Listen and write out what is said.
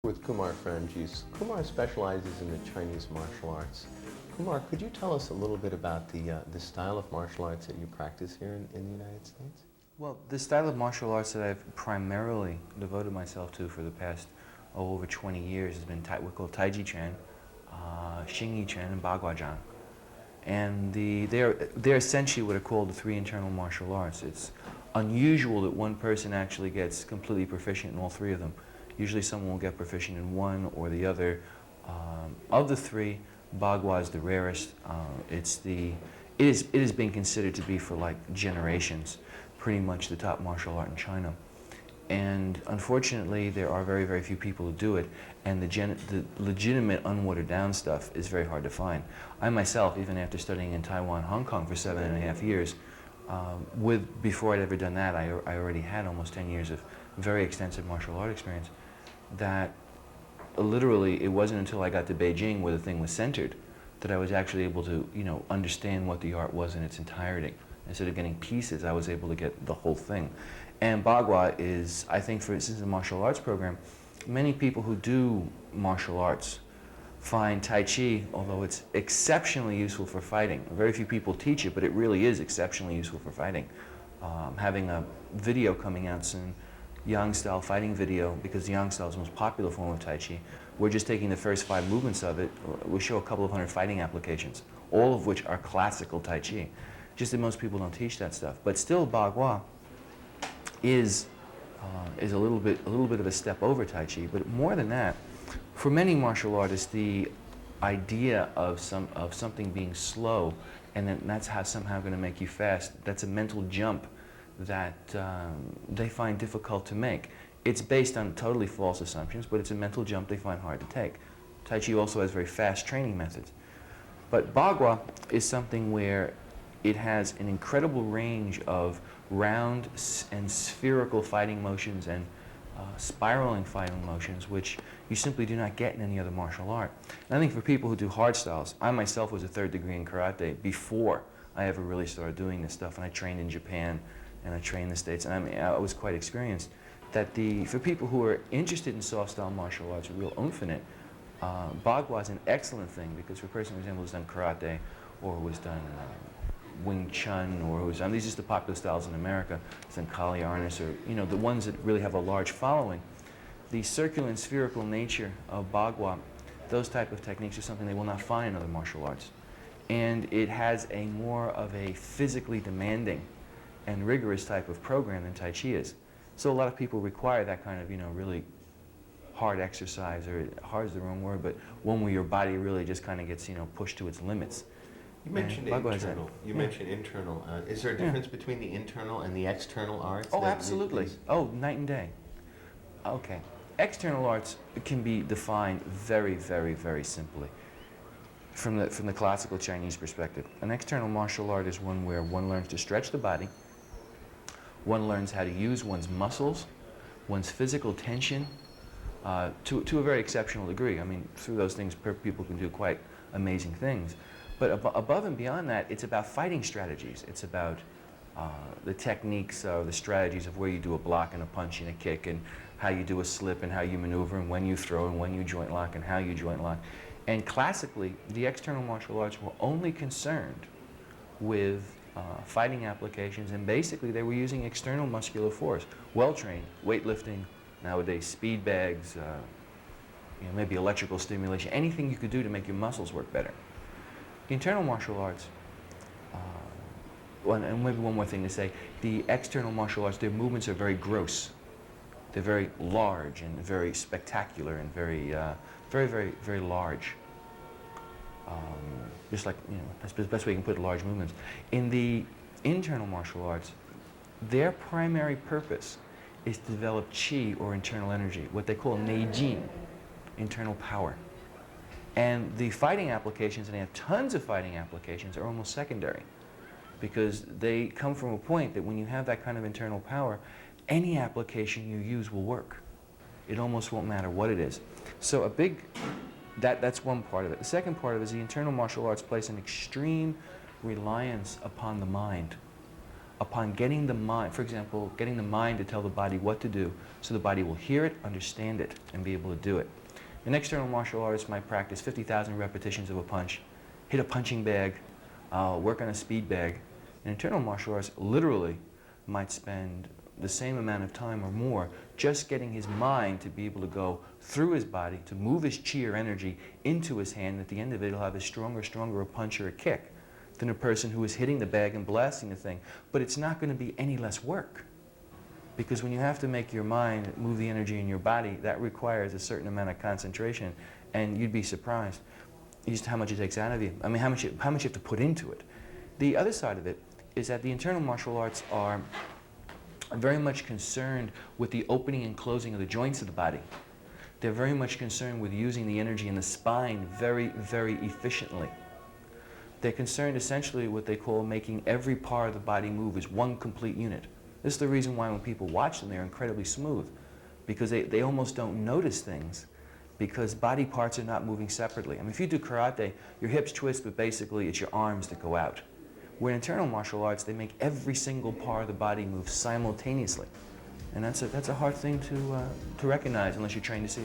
With Kumar Frantzis. Kumar specializes in the Chinese martial arts. Kumar, could you tell us a little bit about the style of martial arts that you practice here in the United States? Well, the style of martial arts that I've primarily devoted myself to for the past over 20 years has been we call Taiji Chuan, Xingyi Chuan, and Bagua Zhang. And they're essentially what are called the three internal martial arts. It's unusual that one person actually gets completely proficient in all three of them. Usually someone will get proficient in one or the other. Of the three, Bagua is the rarest. It is being considered to be for like generations, pretty much the top martial art in China. And unfortunately, there are very, very few people who do it, and the legitimate, unwatered down stuff is very hard to find. I myself, even after studying in Taiwan, Hong Kong for 7.5 years, before I'd ever done that, I already had almost 10 years of very extensive martial art experience. That literally, it wasn't until I got to Beijing, where the thing was centered, that I was actually able to, understand what the art was in its entirety. Instead of getting pieces, I was able to get the whole thing. And Bagua is, I think, for instance, a martial arts program, many people who do martial arts find Tai Chi, although it's exceptionally useful for fighting. Very few people teach it, but it really is exceptionally useful for fighting. Having a video coming out soon, Yang style fighting video, because the Yang style is the most popular form of Tai Chi. We're just taking the first 5 movements of it. We show a couple of hundred fighting applications, all of which are classical Tai Chi. Just that most people don't teach that stuff. But still, Bagua is a little bit of a step over Tai Chi. But more than that, for many martial artists, the idea of something being slow, and then that's somehow going to make you fast, that's a mental jump that they find difficult to make. It's based on totally false assumptions, but it's a mental jump they find hard to take. Tai Chi also has very fast training methods. But Bagua is something where it has an incredible range of round and spherical fighting motions and spiraling fighting motions, which you simply do not get in any other martial art. And I think for people who do hard styles, I myself was a 3rd degree in karate before I ever really started doing this stuff, and I trained in Japan and I trained in the States, and I was quite experienced. That for people who are interested in soft style martial arts, a real oomph in it, Bagua is an excellent thing, because for a person, for example, who's done karate or who has done Wing Chun, or who's done, these are just the popular styles in America, who's done Kali Arnis, or the ones that really have a large following, the circular and spherical nature of Bagua, those type of techniques are something they will not find in other martial arts. And it has a more of a physically demanding and rigorous type of program than Tai Chi is. So a lot of people require that kind of, really hard exercise, or hard is the wrong word, but one where your body really just kind of gets, pushed to its limits. You mentioned internal. You mentioned internal. Is there a difference between the internal and the external arts? Oh, absolutely. Oh, night and day. Okay. External arts can be defined very, very, very simply from the classical Chinese perspective. An external martial art is one where one learns to stretch the body, one learns how to use one's muscles, one's physical tension, to a very exceptional degree. I mean, through those things, people can do quite amazing things. But above and beyond that, it's about fighting strategies. It's about the techniques or the strategies of where you do a block and a punch and a kick, and how you do a slip, and how you maneuver, and when you throw, and when you joint lock, and how you joint lock. And classically, the external martial arts were only concerned with fighting applications, and basically they were using external muscular force. Well-trained, weightlifting, nowadays speed bags, maybe electrical stimulation, anything you could do to make your muscles work better. Internal martial arts, and maybe one more thing to say, the external martial arts, their movements are very gross. They're very large and very spectacular and very, very, very, very large. Just like, that's the best way you can put large movements. In the internal martial arts, their primary purpose is to develop qi, or internal energy, what they call neijin, internal power. And the fighting applications, and they have tons of fighting applications, are almost secondary, because they come from a point that when you have that kind of internal power, any application you use will work. It almost won't matter what it is. So that's one part of it. The second part of it is the internal martial arts place an extreme reliance upon the mind. upon getting the mind, for example, getting the mind to tell the body what to do, so the body will hear it, understand it, and be able to do it. An external martial artist might practice 50,000 repetitions of a punch, hit a punching bag, work on a speed bag. An internal martial artist literally might spend the same amount of time or more just getting his mind to be able to go through his body, to move his chi or energy into his hand. At the end of it, he'll have a stronger a punch or a kick than a person who is hitting the bag and blasting the thing. But it's not going to be any less work. Because when you have to make your mind move the energy in your body, that requires a certain amount of concentration, and you'd be surprised just how much it takes out of you. I mean, how much you have to put into it. The other side of it is that the internal martial arts are very much concerned with the opening and closing of the joints of the body. They're very much concerned with using the energy in the spine very, very efficiently. They're concerned essentially what they call making every part of the body move as one complete unit. This is the reason why when people watch them, they're incredibly smooth, because they almost don't notice things, because body parts are not moving separately. I mean, if you do karate, your hips twist, but basically it's your arms that go out. Where in internal martial arts, they make every single part of the body move simultaneously. And that's a hard thing to recognize unless you're trained to see it.